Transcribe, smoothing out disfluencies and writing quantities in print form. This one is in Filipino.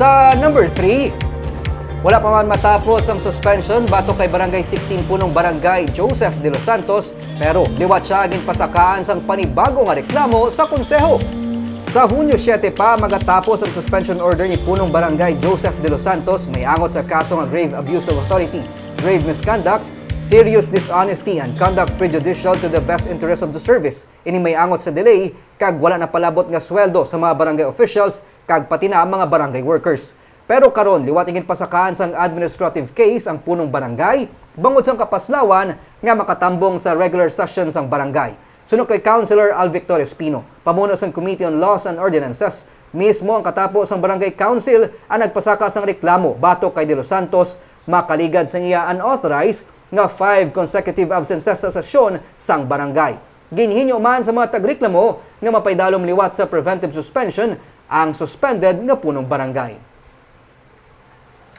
Sa number 3, wala pa man matapos ang suspension batok kay Barangay 16 punong Barangay Joseph de los Santos, pero liwat siya aging pasakaan sang panibago nga reklamo sa konseho. Sa Hunyo 7 pa magatapos ang suspension order ni punong Barangay Joseph de los Santos, may angot sa kaso nga grave abuse of authority, grave misconduct, serious dishonesty and conduct prejudicial to the best interest of the service. Ini may angot sa delay kag wala na palabot nga sweldo sa mga barangay officials kag pati na ang mga barangay workers. Pero karon liwat ingin pasakaan sang administrative case ang punong barangay bangod sang kapaslawan nga makatambong sa regular session sang barangay. Sunod kay Councilor Alvictor Espino, pamuno sang Committee on Laws and Ordinances, mismo ang katapos sang Barangay Council ang nagpasaka sang reklamo batok kay De Los Santos makaligad sang iya unauthorized nga 5 consecutive absences sa sesyon sang barangay. Ginhinyo man sa mga tagreklamo nga mapaydalom liwat sa preventive suspension ang suspended nga punong barangay.